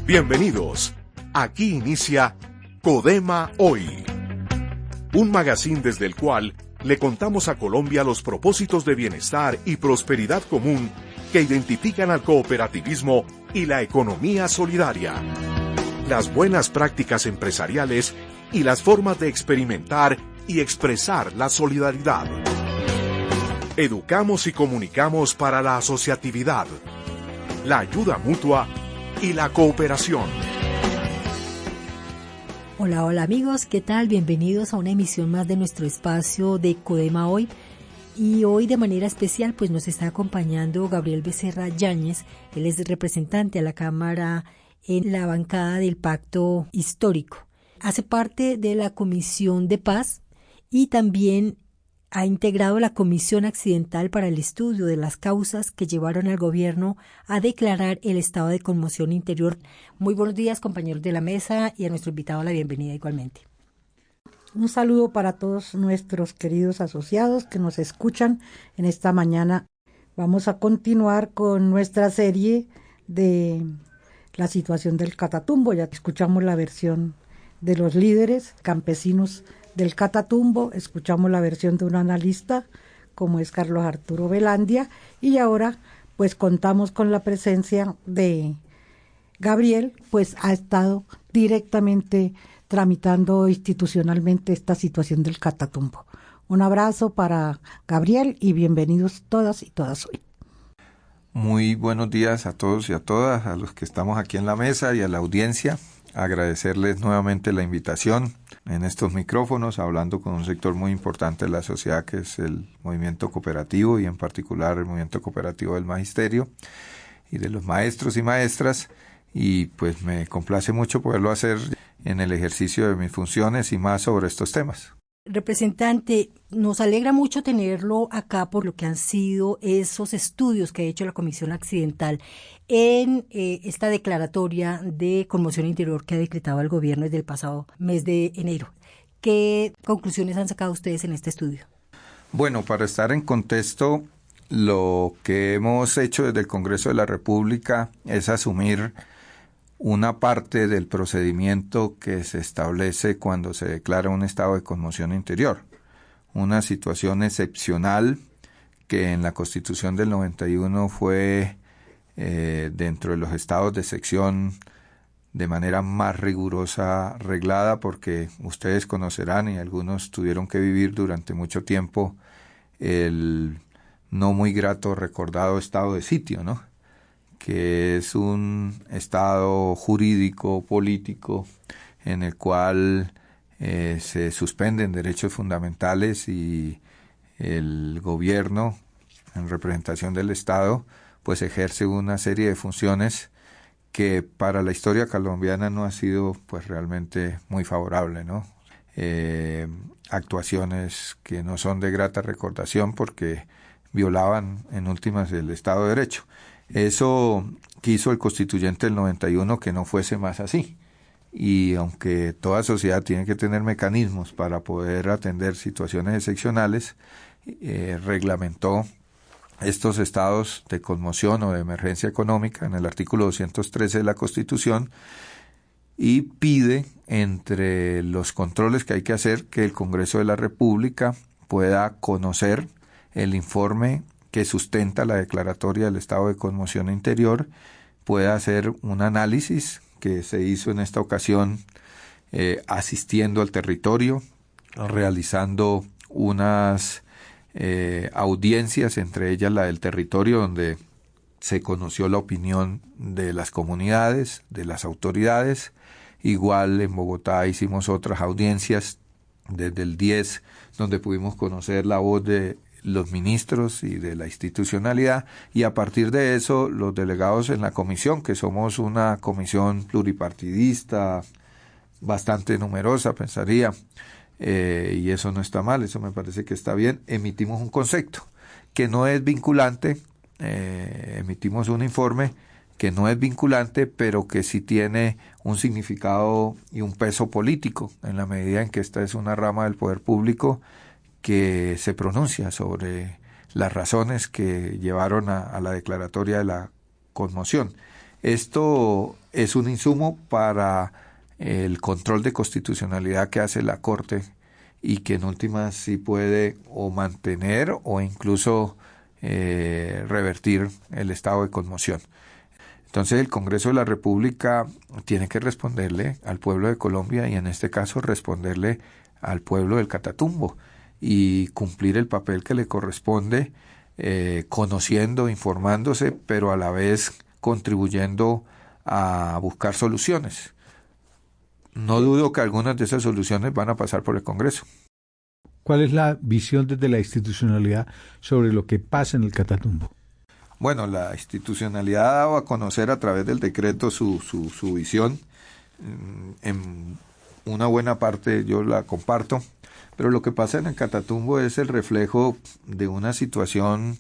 Bienvenidos. Aquí inicia Codema Hoy, un magazine desde el cual le contamos a Colombia los propósitos de bienestar y prosperidad común que identifican al cooperativismo y la economía solidaria, las buenas prácticas empresariales y las formas de experimentar y expresar la solidaridad. Educamos y comunicamos para la asociatividad, la ayuda mutua y la cooperación. Hola amigos, ¿qué tal? Bienvenidos a una emisión más de nuestro espacio de Codema Hoy. Y hoy de manera especial pues nos está acompañando Gabriel Becerra Yáñez. Él es representante a la Cámara en la bancada del Pacto Histórico. Hace parte de la Comisión de Paz y también ha integrado la Comisión Accidental para el estudio de las causas que llevaron al gobierno a declarar el estado de conmoción interior. Muy buenos días, compañeros de la mesa, y a nuestro invitado la bienvenida igualmente. Un saludo para todos nuestros queridos asociados que nos escuchan en esta mañana. Vamos a continuar con nuestra serie de la situación del Catatumbo. Ya escuchamos la versión de los líderes campesinos del Catatumbo, escuchamos la versión de un analista como es Carlos Arturo Velandia, y ahora pues contamos con la presencia de Gabriel, pues ha estado directamente tramitando institucionalmente esta situación del Catatumbo. Un abrazo para Gabriel y bienvenidos todas y todas hoy. Muy buenos días a todos y a todas, a los que estamos aquí en la mesa y a la audiencia. Agradecerles nuevamente la invitación en estos micrófonos, hablando con un sector muy importante de la sociedad que es el movimiento cooperativo y en particular el movimiento cooperativo del magisterio y de los maestros y maestras, y pues me complace mucho poderlo hacer en el ejercicio de mis funciones y más sobre estos temas. Representante, nos alegra mucho tenerlo acá por lo que han sido esos estudios que ha hecho la Comisión Accidental en esta declaratoria de conmoción interior que ha decretado el gobierno desde el pasado mes de enero. ¿Qué conclusiones han sacado ustedes en este estudio? Bueno, para estar en contexto, lo que hemos hecho desde el Congreso de la República es asumir una parte del procedimiento que se establece cuando se declara un estado de conmoción interior, una situación excepcional que en la Constitución del 91 fue dentro de los estados de excepción de manera más rigurosa reglada, porque ustedes conocerán y algunos tuvieron que vivir durante mucho tiempo el no muy grato recordado estado de sitio, ¿no?, que es un estado jurídico, político, en el cual se suspenden derechos fundamentales y el gobierno, en representación del Estado, pues ejerce una serie de funciones que para la historia colombiana no ha sido pues realmente muy favorable, ¿no? Actuaciones que no son de grata recordación porque violaban en últimas el Estado de Derecho. Eso quiso el constituyente del 91 que no fuese más así, y aunque toda sociedad tiene que tener mecanismos para poder atender situaciones excepcionales, reglamentó estos estados de conmoción o de emergencia económica en el artículo 213 de la Constitución, y pide entre los controles que hay que hacer que el Congreso de la República pueda conocer el informe que sustenta la declaratoria del estado de conmoción interior, pueda hacer un análisis que se hizo en esta ocasión asistiendo al territorio, realizando unas audiencias, entre ellas la del territorio, donde se conoció la opinión de las comunidades, de las autoridades. Igual en Bogotá hicimos otras audiencias desde el 10, donde pudimos conocer la voz de los ministros y de la institucionalidad, y a partir de eso los delegados en la comisión, que somos una comisión pluripartidista bastante numerosa, pensaría, y eso no está mal, eso me parece que está bien, emitimos un concepto que no es vinculante, emitimos un informe que no es vinculante, pero que sí tiene un significado y un peso político, en la medida en que esta es una rama del poder público que se pronuncia sobre las razones que llevaron a la declaratoria de la conmoción. Esto es un insumo para el control de constitucionalidad que hace la Corte y que en últimas sí puede o mantener o incluso revertir el estado de conmoción. Entonces el Congreso de la República tiene que responderle al pueblo de Colombia y en este caso responderle al pueblo del Catatumbo y cumplir el papel que le corresponde, conociendo, informándose, pero a la vez contribuyendo a buscar soluciones. No dudo que algunas de esas soluciones van a pasar por el Congreso. ¿Cuál es la visión desde la institucionalidad sobre lo que pasa en el Catatumbo? Bueno, la institucionalidad ha dado a conocer a través del decreto su visión. En una buena parte yo la comparto, pero lo que pasa en el Catatumbo es el reflejo de una situación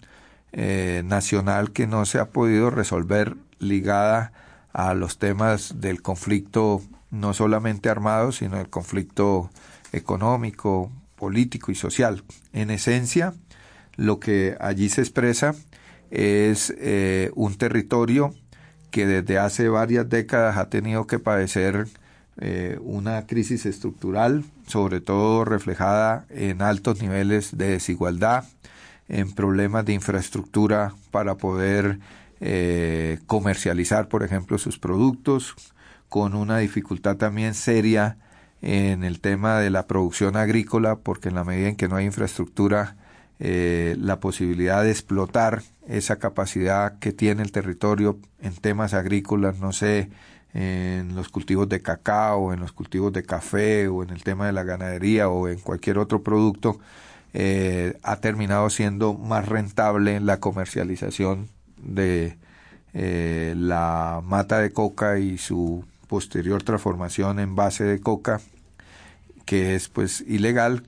nacional que no se ha podido resolver, ligada a los temas del conflicto no solamente armado, sino el conflicto económico, político y social. En esencia, lo que allí se expresa es un territorio que desde hace varias décadas ha tenido que padecer una crisis estructural, sobre todo reflejada en altos niveles de desigualdad, en problemas de infraestructura para poder comercializar, por ejemplo, sus productos, con una dificultad también seria en el tema de la producción agrícola, porque en la medida en que no hay infraestructura, la posibilidad de explotar esa capacidad que tiene el territorio en temas agrícolas, no sé, en los cultivos de cacao, en los cultivos de café o en el tema de la ganadería o en cualquier otro producto, ha terminado siendo más rentable la comercialización de la mata de coca y su posterior transformación en base de coca, que es pues ilegal.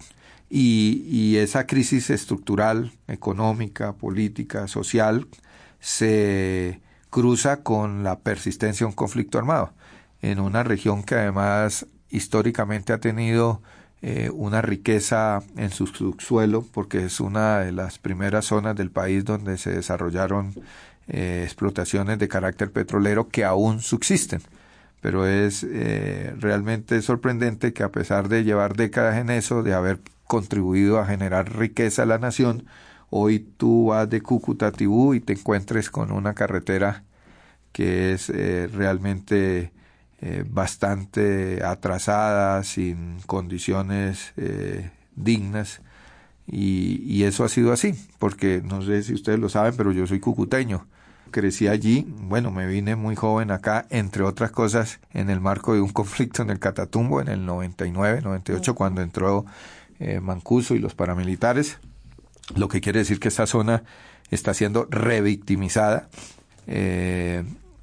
Y esa crisis estructural, económica, política, social, se cruza con la persistencia de un conflicto armado en una región que además históricamente ha tenido una riqueza en su subsuelo, porque es una de las primeras zonas del país donde se desarrollaron explotaciones de carácter petrolero que aún subsisten. Pero es realmente sorprendente que a pesar de llevar décadas en eso, de haber contribuido a generar riqueza a la nación, hoy tú vas de Cúcuta a Tibú y te encuentres con una carretera que es realmente bastante atrasada, sin condiciones dignas, y eso ha sido así, porque no sé si ustedes lo saben, pero yo soy cucuteño. Crecí allí, bueno, me vine muy joven acá, entre otras cosas, en el marco de un conflicto en el Catatumbo, en el 99, 98, cuando entró Mancuso y los paramilitares, lo que quiere decir que esta zona está siendo revictimizada.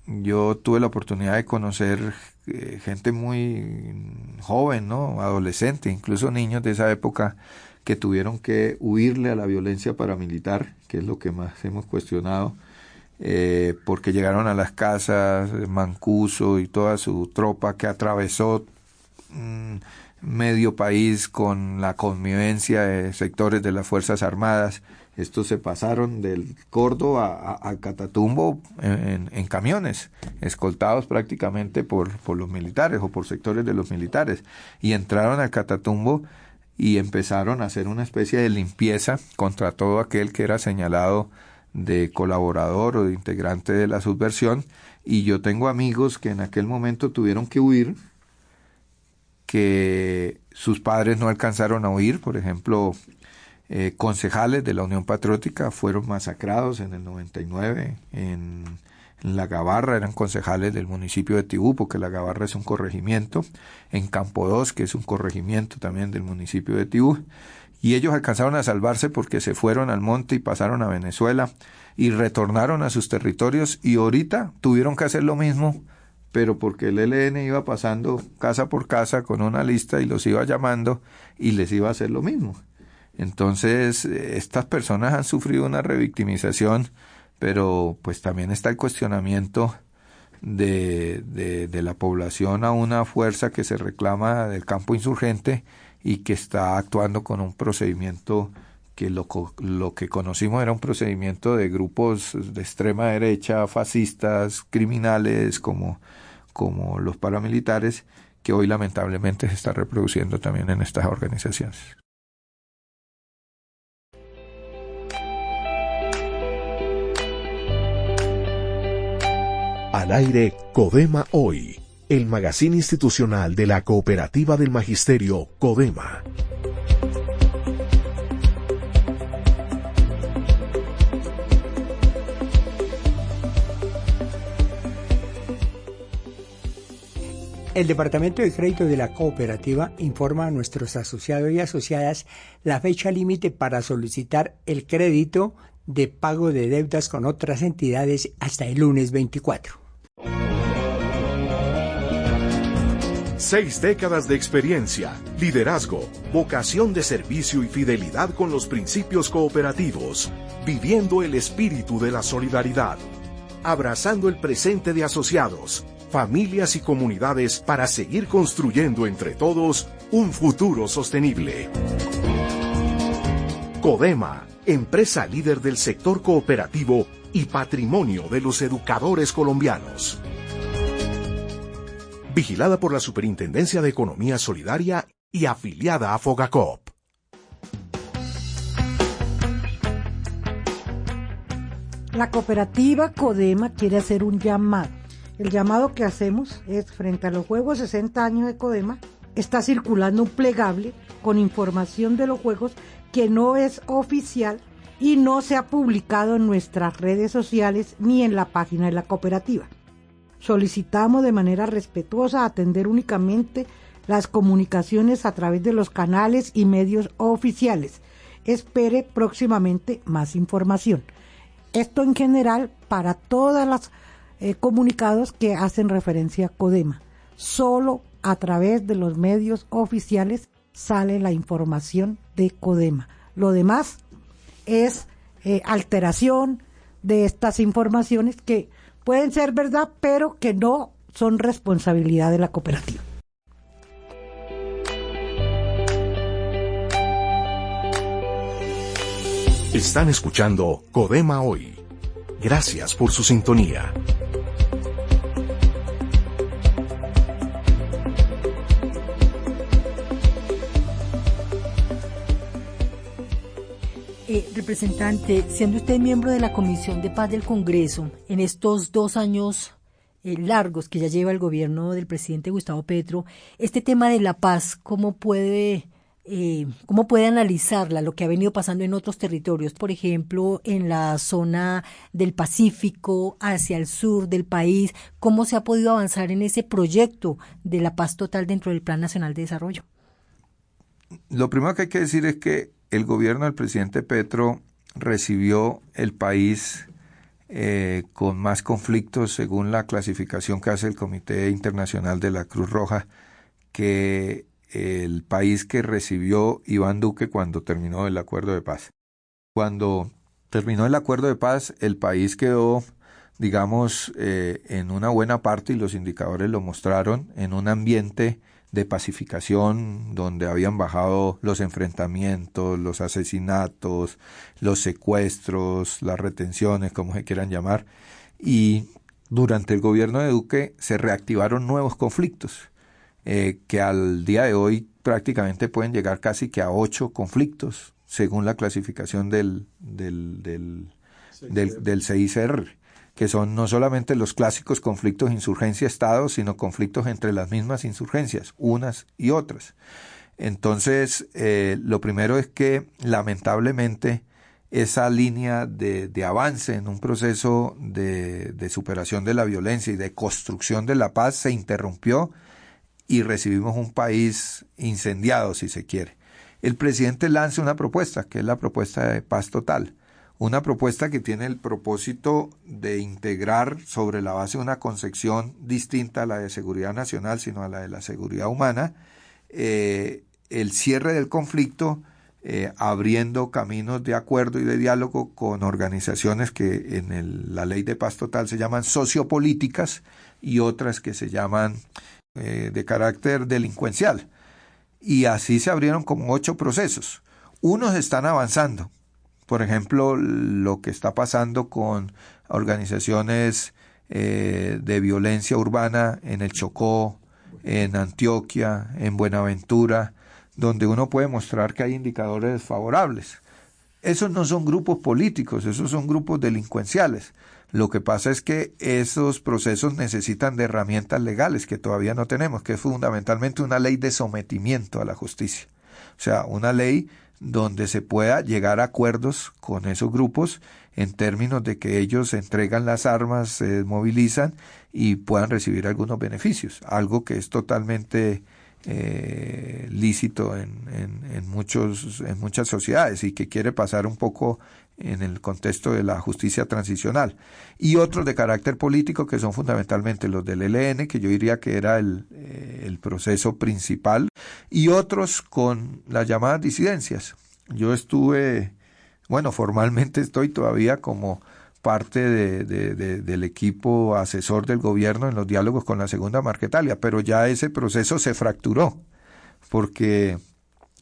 Yo tuve la oportunidad de conocer gente muy joven, ¿no? Adolescente, incluso niños de esa época que tuvieron que huirle a la violencia paramilitar, que es lo que más hemos cuestionado, porque llegaron a las casas, Mancuso y toda su tropa que atravesó medio país con la convivencia de sectores de las Fuerzas Armadas. Estos se pasaron del Córdoba al Catatumbo en camiones, escoltados prácticamente por los militares o por sectores de los militares, y entraron al Catatumbo y empezaron a hacer una especie de limpieza contra todo aquel que era señalado de colaborador o de integrante de la subversión. Y yo tengo amigos que en aquel momento tuvieron que huir, que sus padres no alcanzaron a huir. Por ejemplo, concejales de la Unión Patriótica fueron masacrados en el 99 en La Gabarra, eran concejales del municipio de Tibú, porque La Gabarra es un corregimiento, en Campo 2, que es un corregimiento también del municipio de Tibú, y ellos alcanzaron a salvarse porque se fueron al monte y pasaron a Venezuela y retornaron a sus territorios, y ahorita tuvieron que hacer lo mismo, pero porque el ELN iba pasando casa por casa con una lista y los iba llamando y les iba a hacer lo mismo. Entonces, estas personas han sufrido una revictimización, pero pues también está el cuestionamiento de la población a una fuerza que se reclama del campo insurgente y que está actuando con un procedimiento que lo que conocimos era un procedimiento de grupos de extrema derecha, fascistas, criminales, como como los paramilitares, que hoy lamentablemente se está reproduciendo también en estas organizaciones. Al aire, Codema Hoy, el magazine institucional de la Cooperativa del Magisterio, Codema. El Departamento de Crédito de la Cooperativa informa a nuestros asociados y asociadas la fecha límite para solicitar el crédito de pago de deudas con otras entidades hasta el lunes 24. 6 décadas de experiencia, liderazgo, vocación de servicio y fidelidad con los principios cooperativos, viviendo el espíritu de la solidaridad, abrazando el presente de asociados, familias y comunidades para seguir construyendo entre todos un futuro sostenible. Codema, empresa líder del sector cooperativo y patrimonio de los educadores colombianos. Vigilada por la Superintendencia de Economía Solidaria y afiliada a Fogacop. La cooperativa Codema quiere hacer un llamado. El llamado que hacemos es, frente a los Juegos 60 años de Codema, está circulando un plegable con información de los Juegos que no es oficial y no se ha publicado en nuestras redes sociales ni en la página de la cooperativa. Solicitamos de manera respetuosa atender únicamente las comunicaciones a través de los canales y medios oficiales. Espere próximamente más información. Esto en general para todas las comunicados que hacen referencia a Codema. Solo a través de los medios oficiales sale la información de Codema. Lo demás es alteración de estas informaciones que pueden ser verdad, pero que no son responsabilidad de la cooperativa. Están escuchando Codema Hoy. Gracias por su sintonía. Representante, siendo usted miembro de la Comisión de Paz del Congreso, en estos 2 años largos que ya lleva el gobierno del presidente Gustavo Petro, este tema de la paz, ¿cómo puede analizarla, lo que ha venido pasando en otros territorios, por ejemplo, en la zona del Pacífico, hacia el sur del país? ¿Cómo se ha podido avanzar en ese proyecto de la paz total dentro del Plan Nacional de Desarrollo? Lo primero que hay que decir es que el gobierno del presidente Petro recibió el país con más conflictos, según la clasificación que hace el Comité Internacional de la Cruz Roja, que el país que recibió Iván Duque cuando terminó el acuerdo de paz. Cuando terminó el acuerdo de paz, el país quedó, digamos, en una buena parte, y los indicadores lo mostraron, en un ambiente de pacificación donde habían bajado los enfrentamientos, los asesinatos, los secuestros, las retenciones, como se quieran llamar, y durante el gobierno de Duque se reactivaron nuevos conflictos, que al día de hoy prácticamente pueden llegar casi que a 8 conflictos, según la clasificación del CICR, que son no solamente los clásicos conflictos insurgencia-Estado, sino conflictos entre las mismas insurgencias, unas y otras. Entonces, lo primero es que lamentablemente esa línea de avance en un proceso de superación de la violencia y de construcción de la paz se interrumpió y recibimos un país incendiado, si se quiere. El presidente lanza una propuesta, que es la propuesta de paz total. Una propuesta que tiene el propósito de integrar, sobre la base de una concepción distinta a la de seguridad nacional, sino a la de la seguridad humana, el cierre del conflicto, abriendo caminos de acuerdo y de diálogo con organizaciones que en la ley de paz total se llaman sociopolíticas y otras que se llaman de carácter delincuencial. Y así se abrieron como 8 procesos. Unos están avanzando. Por ejemplo, lo que está pasando con organizaciones de violencia urbana en el Chocó, en Antioquia, en Buenaventura, donde uno puede mostrar que hay indicadores favorables. Esos no son grupos políticos, esos son grupos delincuenciales. Lo que pasa es que esos procesos necesitan de herramientas legales que todavía no tenemos, que es fundamentalmente una ley de sometimiento a la justicia. O sea, una ley donde se pueda llegar a acuerdos con esos grupos en términos de que ellos entregan las armas, se movilizan y puedan recibir algunos beneficios, algo que es totalmente lícito en muchas sociedades y que quiere pasar un poco en el contexto de la justicia transicional, y otros de carácter político que son fundamentalmente los del ELN, que yo diría que era el proceso principal, y otros con las llamadas disidencias. Yo estuve, formalmente estoy todavía como parte del equipo asesor del gobierno en los diálogos con la Segunda Marquetalia, pero ya ese proceso se fracturó, porque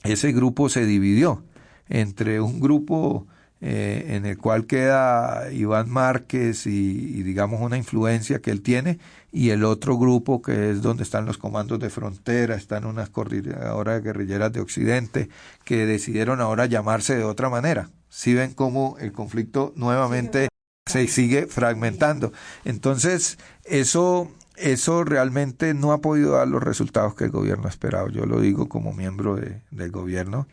ese grupo se dividió entre un grupo en el cual queda Iván Márquez y digamos una influencia que él tiene, y el otro grupo que es donde están los comandos de frontera, están unas coordinadoras guerrilleras de Occidente que decidieron ahora llamarse de otra manera. ¿Sí ven cómo el conflicto nuevamente se sigue fragmentando? Entonces eso realmente no ha podido dar los resultados que el gobierno ha esperado. Yo lo digo como miembro del gobierno.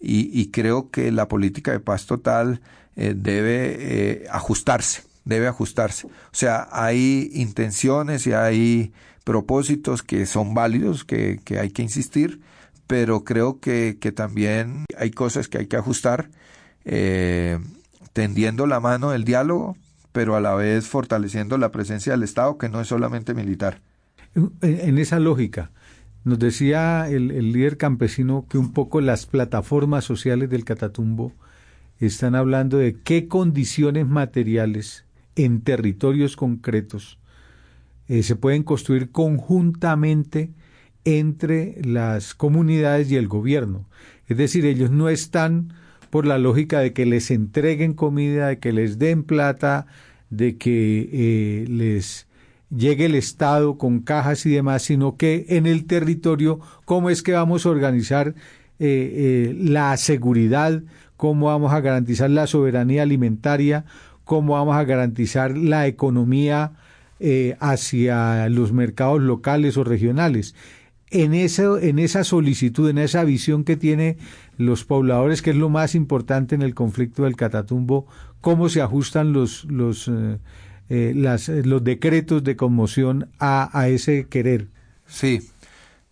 Y creo que la política de paz total debe ajustarse. O sea, hay intenciones y hay propósitos que son válidos, que hay que insistir, pero creo que también hay cosas que hay que ajustar, tendiendo la mano del diálogo, pero a la vez fortaleciendo la presencia del Estado, que no es solamente militar. En esa lógica, nos decía el líder campesino que un poco las plataformas sociales del Catatumbo están hablando de qué condiciones materiales en territorios concretos se pueden construir conjuntamente entre las comunidades y el gobierno. Es decir, ellos no están por la lógica de que les entreguen comida, de que les den plata, de que les llegue el Estado con cajas y demás, sino que en el territorio, cómo es que vamos a organizar la seguridad, cómo vamos a garantizar la soberanía alimentaria, cómo vamos a garantizar la economía hacia los mercados locales o regionales. En esa solicitud, en esa visión que tiene los pobladores, que es lo más importante en el conflicto del Catatumbo, cómo se ajustan los decretos de conmoción a ese querer. Sí,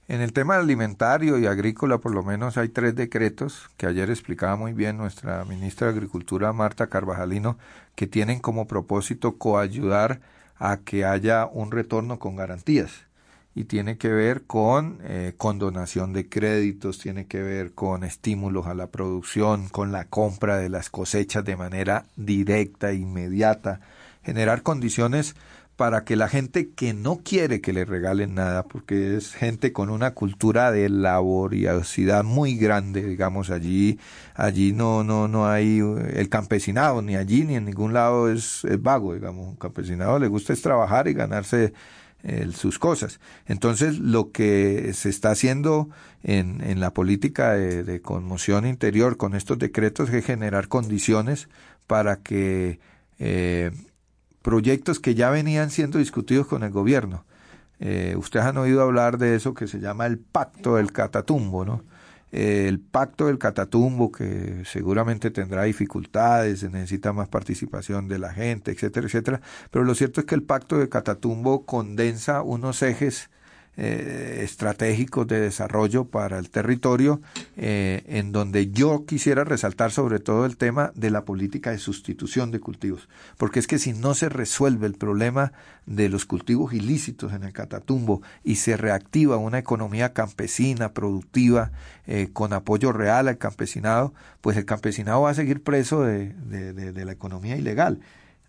en el tema alimentario y agrícola por lo menos hay 3 decretos que ayer explicaba muy bien nuestra ministra de Agricultura, Marta Carvajalino, que tienen como propósito coayudar a que haya un retorno con garantías. Y tiene que ver con condonación de créditos, tiene que ver con estímulos a la producción, con la compra de las cosechas de manera directa e inmediata, generar condiciones para que la gente que no quiere que le regalen nada, porque es gente con una cultura de laboriosidad muy grande, digamos, allí no hay el campesinado, ni allí ni en ningún lado es vago, digamos, un campesinado le gusta es trabajar y ganarse sus cosas. Entonces, lo que se está haciendo en la política de conmoción interior con estos decretos es generar condiciones para que proyectos que ya venían siendo discutidos con el gobierno. Ustedes han oído hablar de eso que se llama el Pacto del Catatumbo, ¿no? El Pacto del Catatumbo, que seguramente tendrá dificultades, se necesita más participación de la gente, etcétera, etcétera. Pero lo cierto es que el Pacto del Catatumbo condensa unos ejes estratégicos de desarrollo para el territorio, en donde yo quisiera resaltar sobre todo el tema de la política de sustitución de cultivos, porque es que si no se resuelve el problema de los cultivos ilícitos en el Catatumbo y se reactiva una economía campesina, productiva, con apoyo real al campesinado, pues el campesinado va a seguir preso de la economía ilegal.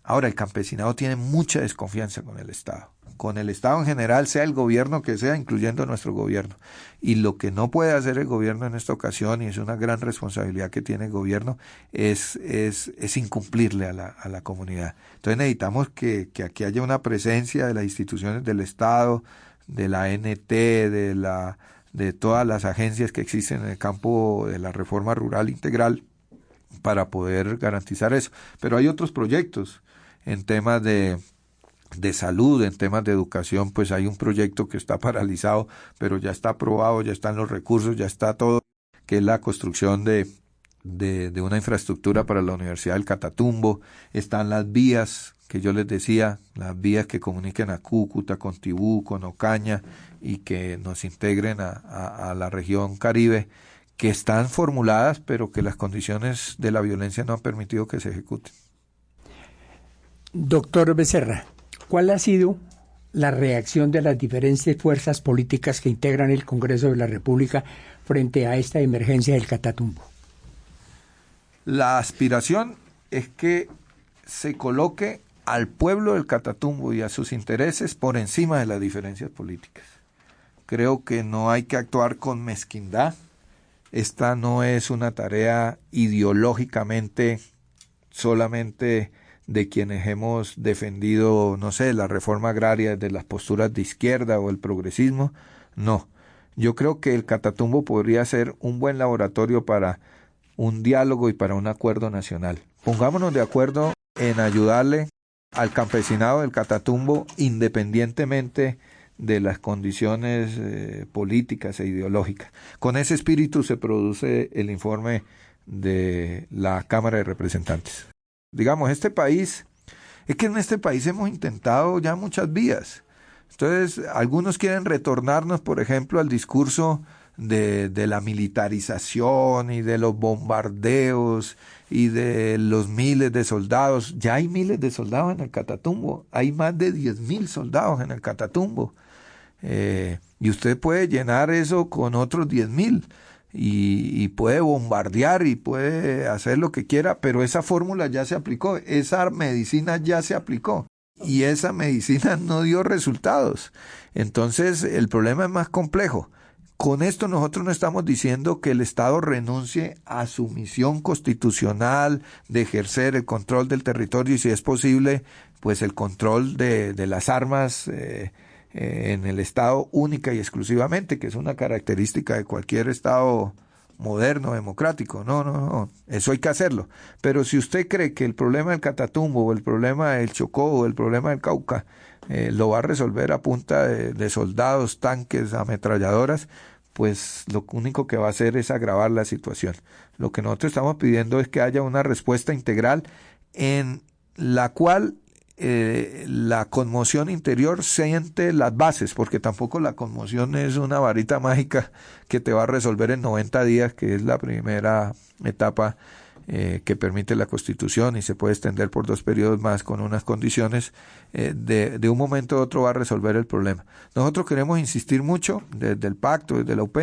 Ahora, el campesinado tiene mucha desconfianza con el Estado. con el Estado en general, sea el gobierno que sea, incluyendo nuestro gobierno. Y lo que no puede hacer el gobierno en esta ocasión, y es una gran responsabilidad que tiene el gobierno, es incumplirle a la comunidad. Entonces necesitamos que aquí haya una presencia de las instituciones del Estado, de la ANT, de todas las agencias que existen en el campo de la reforma rural integral para poder garantizar eso. Pero hay otros proyectos en temas de salud, en temas de educación, pues hay un proyecto que está paralizado, pero ya está aprobado, ya están los recursos, ya está todo, que es la construcción de una infraestructura para la Universidad del Catatumbo. Están las vías que yo les decía, las vías que comuniquen a Cúcuta, con Tibú, con Ocaña, y que nos integren a la región Caribe, que están formuladas, pero que las condiciones de la violencia no han permitido que se ejecuten. Doctor Becerra, ¿cuál ha sido la reacción de las diferentes fuerzas políticas que integran el Congreso de la República frente a esta emergencia del Catatumbo? La aspiración es que se coloque al pueblo del Catatumbo y a sus intereses por encima de las diferencias políticas. Creo que no hay que actuar con mezquindad. Esta no es una tarea ideológicamente solamente de quienes hemos defendido, no sé, la reforma agraria desde las posturas de izquierda o el progresismo. No, yo creo que el Catatumbo podría ser un buen laboratorio para un diálogo y para un acuerdo nacional. Pongámonos de acuerdo en ayudarle al campesinado del Catatumbo independientemente de las condiciones políticas e ideológicas. Con ese espíritu se produce el informe de la Cámara de Representantes. Digamos, es que en este país hemos intentado ya muchas vías. Entonces, algunos quieren retornarnos, por ejemplo, al discurso de la militarización y de los bombardeos y de los miles de soldados. Ya hay miles de soldados en el Catatumbo, hay más de 10.000 soldados en el Catatumbo. Y usted puede llenar eso con otros 10.000 y puede bombardear y puede hacer lo que quiera, pero esa fórmula ya se aplicó, esa medicina ya se aplicó y esa medicina no dio resultados. Entonces el problema es más complejo. Con esto nosotros no estamos diciendo que el Estado renuncie a su misión constitucional de ejercer el control del territorio y, si es posible, pues el control de las armas en el Estado única y exclusivamente, que es una característica de cualquier Estado moderno, democrático. No, eso hay que hacerlo. Pero si usted cree que el problema del Catatumbo o el problema del Chocó o el problema del Cauca lo va a resolver a punta de soldados, tanques, ametralladoras, pues lo único que va a hacer es agravar la situación. Lo que nosotros estamos pidiendo es que haya una respuesta integral en la cual la conmoción interior siente las bases, porque tampoco la conmoción es una varita mágica que te va a resolver en 90 días, que es la primera etapa que permite la Constitución y se puede extender por 2 periodos más con unas condiciones. De un momento a otro va a resolver el problema. Nosotros queremos insistir mucho desde el pacto, desde la UP,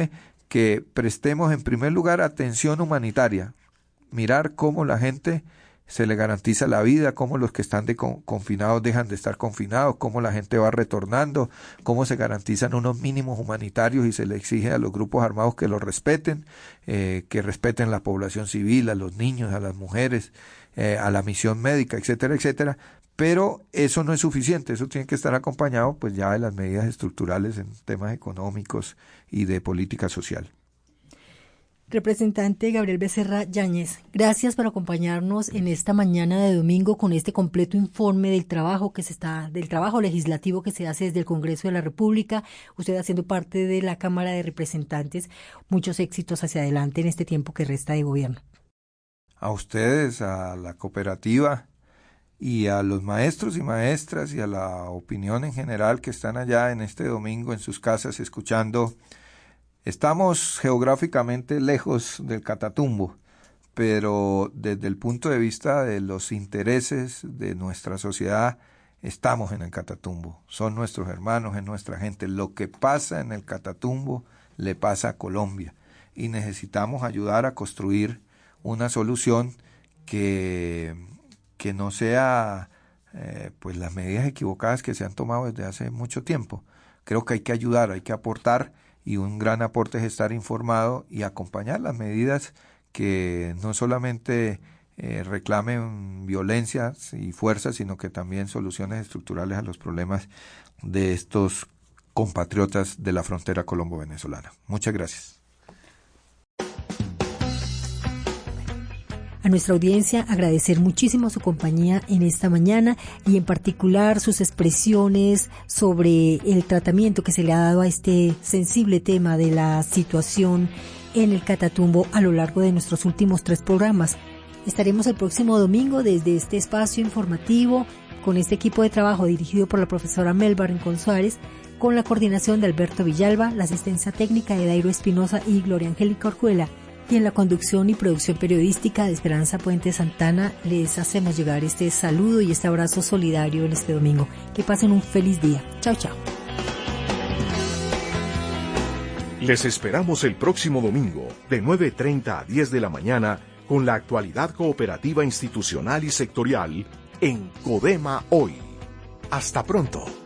que prestemos en primer lugar atención humanitaria, mirar cómo la gente se le garantiza la vida, cómo los que están confinados dejan de estar confinados, cómo la gente va retornando, cómo se garantizan unos mínimos humanitarios y se le exige a los grupos armados que los respeten, que respeten la población civil, a los niños, a las mujeres, a la misión médica, etcétera, etcétera. Pero eso no es suficiente, eso tiene que estar acompañado pues ya de las medidas estructurales en temas económicos y de política social. Representante Gabriel Becerra Yáñez, gracias por acompañarnos en esta mañana de domingo con este completo informe del trabajo legislativo que se hace desde el Congreso de la República, usted haciendo parte de la Cámara de Representantes. Muchos éxitos hacia adelante en este tiempo que resta de gobierno. A ustedes, a la cooperativa y a los maestros y maestras y a la opinión en general que están allá en este domingo en sus casas escuchando. Estamos geográficamente lejos del Catatumbo, pero desde el punto de vista de los intereses de nuestra sociedad, estamos en el Catatumbo. Son nuestros hermanos, es nuestra gente. Lo que pasa en el Catatumbo le pasa a Colombia y necesitamos ayudar a construir una solución que no sea pues las medidas equivocadas que se han tomado desde hace mucho tiempo. Creo que hay que ayudar, hay que aportar, y un gran aporte es estar informado y acompañar las medidas que no solamente reclamen violencias y fuerzas, sino que también soluciones estructurales a los problemas de estos compatriotas de la frontera colombo-venezolana. Muchas gracias. A nuestra audiencia agradecer muchísimo su compañía en esta mañana y en particular sus expresiones sobre el tratamiento que se le ha dado a este sensible tema de la situación en el Catatumbo a lo largo de nuestros últimos 3 programas. Estaremos el próximo domingo desde este espacio informativo con este equipo de trabajo dirigido por la profesora Melba Rincón Suárez, con la coordinación de Alberto Villalba, la asistencia técnica de Dairo Espinosa y Gloria Angélica Orjuela, y en la conducción y producción periodística de Esperanza Puente Santana. Les hacemos llegar este saludo y este abrazo solidario en este domingo. Que pasen un feliz día. Chao, chao. Les esperamos el próximo domingo de 9:30 a 10 de la mañana con la actualidad cooperativa institucional y sectorial en CODEMA Hoy. Hasta pronto.